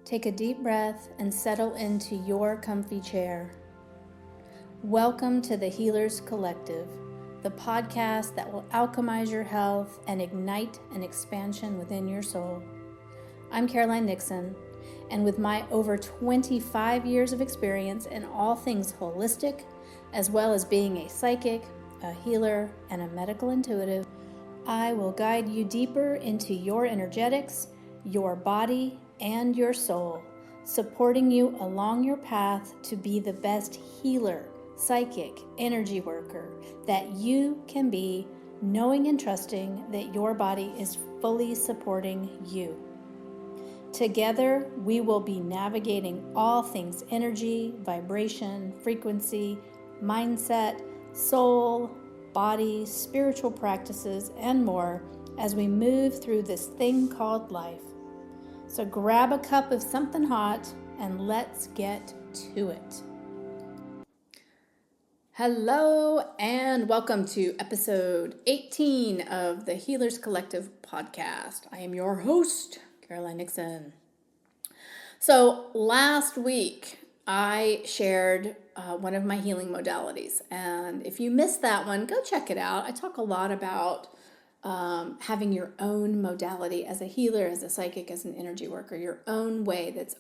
Take a deep breath and settle into your comfy chair. Welcome to the Healers Collective, the podcast that will alchemize your health and ignite an expansion within your soul. I'm Caroline Nixon, and with my over 25 years of experience in all things holistic, as well as being a psychic, a healer, and a medical intuitive, I will guide you deeper into your energetics, your body, and your soul, supporting you along your path to be the best healer, psychic, energy worker that you can be, knowing and trusting that your body is fully supporting you. Together, we will be navigating all things energy, vibration, frequency, mindset, soul, body, spiritual practices, and more as we move through this thing called life. So grab a cup of something hot and let's get to it. Hello and welcome to episode 18 of the Healers Collective podcast. I am your host, Caroline Nixon. So last week I shared one of my healing modalities, and if you missed that one, go check it out. I talk a lot about having your own modality as a healer, as a psychic, as an energy worker, your own way that's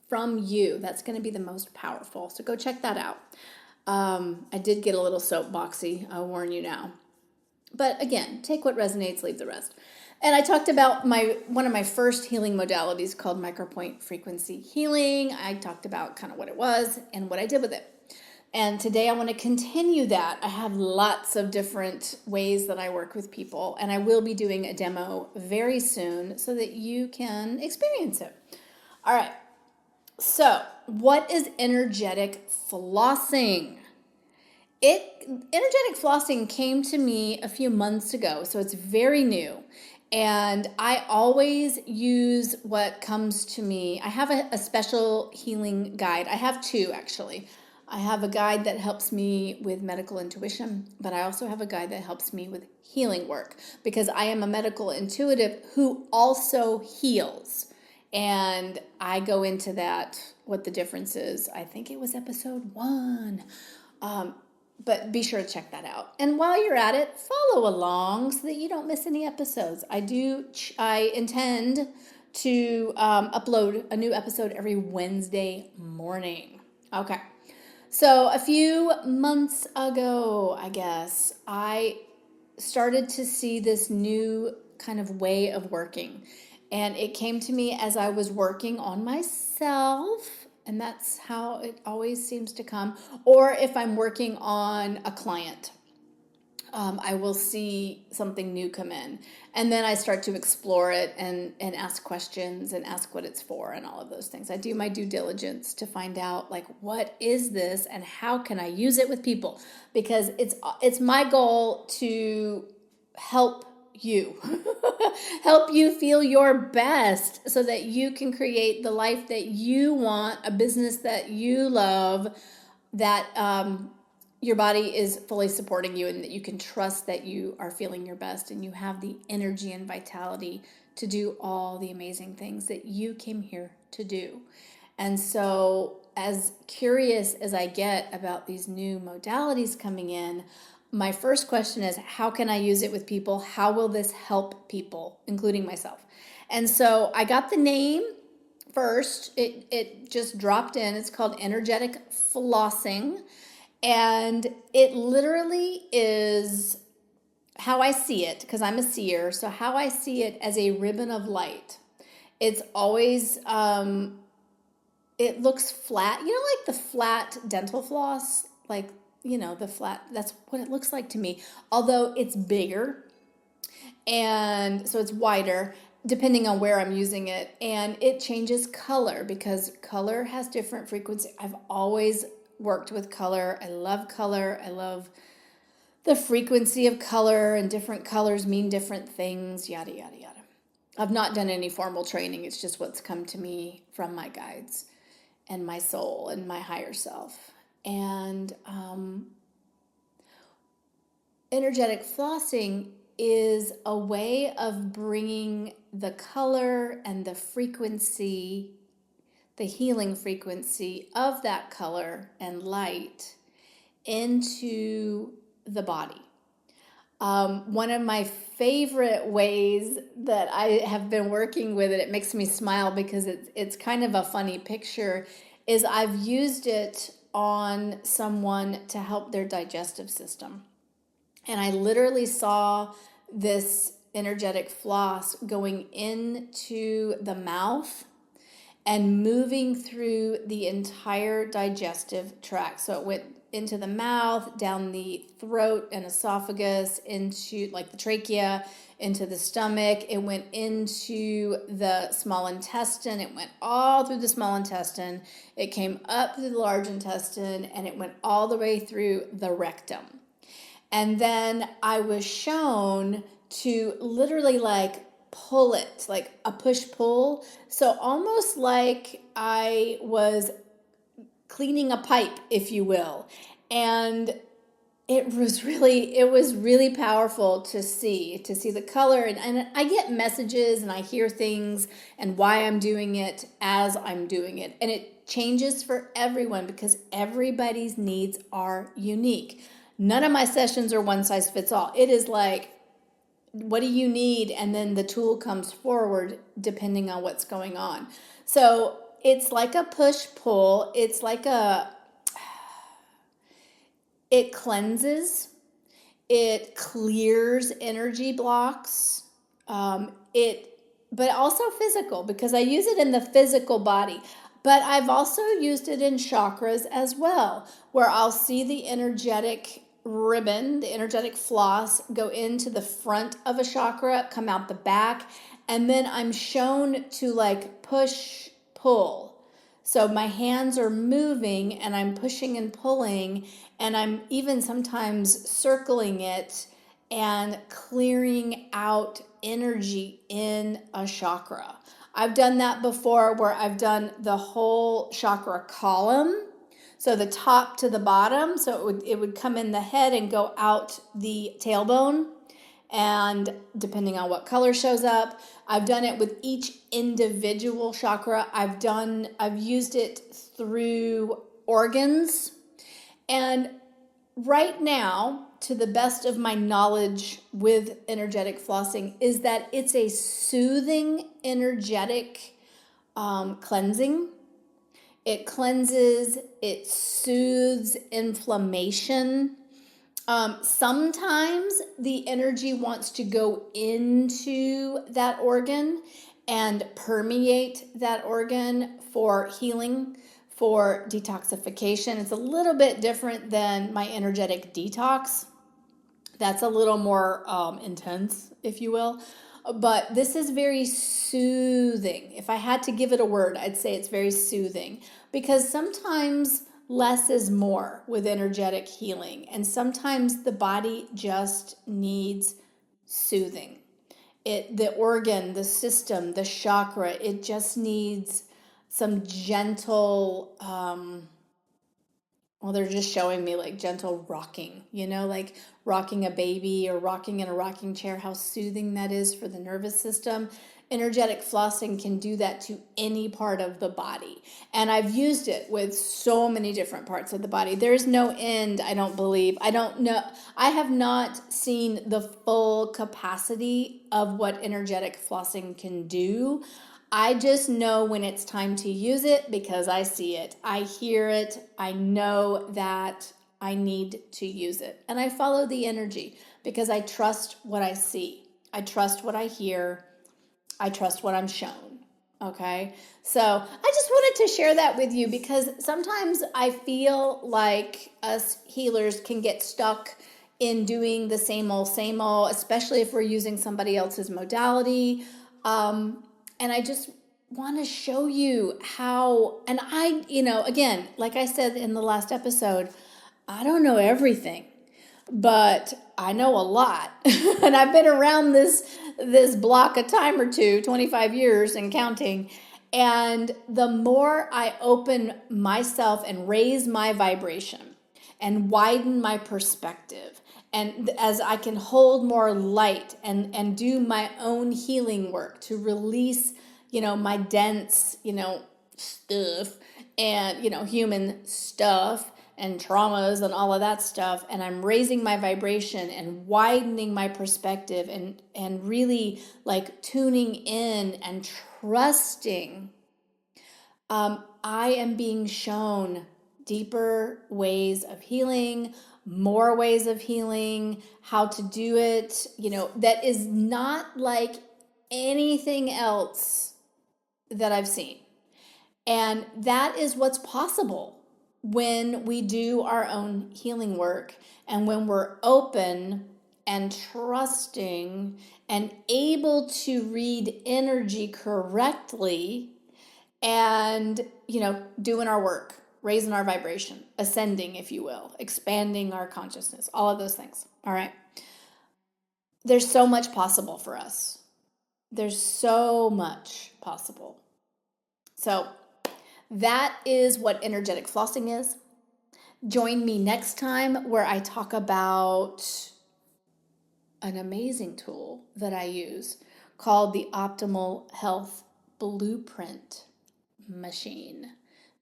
from you. That's going to be the most powerful. So go check that out. I did get a little soapboxy, I'll warn you now. But again, take what resonates, leave the rest. And I talked about one of my first healing modalities called micropoint frequency healing. I talked about kind of what it was and what I did with it. And today I want to continue that. I have lots of different ways that I work with people, and I will be doing a demo very soon so that you can experience it. All right. So, what is energetic flossing? Energetic flossing came to me a few months ago, so it's very new. And I always use what comes to me. I have a special healing guide. I have two, actually. I have a guide that helps me with medical intuition, but I also have a guide that helps me with healing work because I am a medical intuitive who also heals. And I go into that, what the difference is. I think it was episode 1. But be sure to check that out. And while you're at it, follow along so that you don't miss any episodes. I intend to upload a new episode every Wednesday morning. Okay. So a few months ago, I guess, I started to see this new kind of way of working. And it came to me as I was working on myself. And that's how it always seems to come. Or if I'm working on a client, I will see something new come in. And then I start to explore it and ask questions and ask what it's for and all of those things. I do my due diligence to find out, like, what is this and how can I use it with people? Because it's my goal to help you, help you feel your best so that you can create the life that you want, a business that you love, that your body is fully supporting you and that you can trust that you are feeling your best and you have the energy and vitality to do all the amazing things that you came here to do. And so as curious as I get about these new modalities coming in, my first question is, how can I use it with people? How will this help people, including myself? And so I got the name first. It just dropped in. It's called energetic flossing. And it literally is how I see it, because I'm a seer. So how I see it as a ribbon of light. It's always, it looks flat. You know, like the flat dental floss, like, you know, the flat, that's what it looks like to me. Although it's bigger, and so it's wider depending on where I'm using it. And it changes color because color has different frequency. I've always worked with color. I love color. I love the frequency of color, and different colors mean different things, yada, yada, yada. I've not done any formal training. It's just what's come to me from my guides and my soul and my higher self. And energetic flossing is a way of bringing the color and the frequency the healing frequency of that color and light into the body. One of my favorite ways that I have been working with it, it makes me smile because it's kind of a funny picture, is I've used it on someone to help their digestive system. And I literally saw this energetic floss going into the mouth and moving through the entire digestive tract. So it went into the mouth, down the throat and esophagus, into like the trachea, into the stomach. It went into the small intestine. It went all through the small intestine. It came up through the large intestine, and it went all the way through the rectum. And then I was shown to literally like pull it, like a push-pull. So almost like I was cleaning a pipe, if you will. And it was really powerful to see the color. And I get messages and I hear things and why I'm doing it as I'm doing it. And it changes for everyone because everybody's needs are unique. None of my sessions are one size fits all. It is like, what do you need? And then the tool comes forward depending on what's going on. So it's like a push-pull. It's like it cleanses, it clears energy blocks, but also physical, because I use it in the physical body. But I've also used it in chakras as well, where I'll see the energetic ribbon, the energetic floss, go into the front of a chakra, come out the back, and then I'm shown to like push, pull. So my hands are moving and I'm pushing and pulling, and I'm even sometimes circling it and clearing out energy in a chakra. I've done that before where I've done the whole chakra column. So the top to the bottom, so it would come in the head and go out the tailbone, and depending on what color shows up. I've done it with each individual chakra. I've used it through organs. And right now, to the best of my knowledge with energetic flossing, is that it's a soothing energetic cleansing. It cleanses, it soothes inflammation. Sometimes the energy wants to go into that organ and permeate that organ for healing, for detoxification. It's a little bit different than my energetic detox. That's a little more intense, if you will. But this is very soothing. If I had to give it a word, I'd say it's very soothing, because sometimes less is more with energetic healing, and sometimes the body just needs soothing. The organ, the system, the chakra, it just needs some gentle, well, they're just showing me like gentle rocking, like rocking a baby or rocking in a rocking chair, how soothing that is for the nervous system. Energetic flossing can do that to any part of the body. And I've used it with so many different parts of the body. There's no end, I don't believe. I don't know. I have not seen the full capacity of what energetic flossing can do. I just know when it's time to use it because I see it. I hear it. I know that I need to use it. And I follow the energy because I trust what I see. I trust what I hear. I trust what I'm shown. Okay? So I just wanted to share that with you because sometimes I feel like us healers can get stuck in doing the same old, especially if we're using somebody else's modality. And I just want to show you how, and again, like I said in the last episode, I don't know everything, but I know a lot. And I've been around this block a time or two, 25 years and counting. And the more I open myself and raise my vibration and widen my perspective, and as I can hold more light and do my own healing work to release, my dense, stuff and, human stuff and traumas and all of that stuff. And I'm raising my vibration and widening my perspective and really like tuning in and trusting. I am being shown deeper ways of healing, more ways of healing, how to do it, that is not like anything else that I've seen. And that is what's possible when we do our own healing work and when we're open and trusting and able to read energy correctly and, doing our work, raising our vibration, ascending, if you will, expanding our consciousness, all of those things. All right. There's so much possible for us. There's so much possible. So that is what energetic flossing is. Join me next time where I talk about an amazing tool that I use called the Optimal Health Blueprint Machine.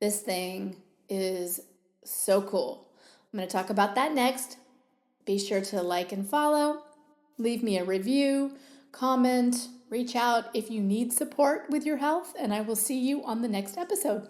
This thing is so cool. I'm going to talk about that next. Be sure to like and follow. Leave me a review, comment, reach out if you need support with your health, and I will see you on the next episode.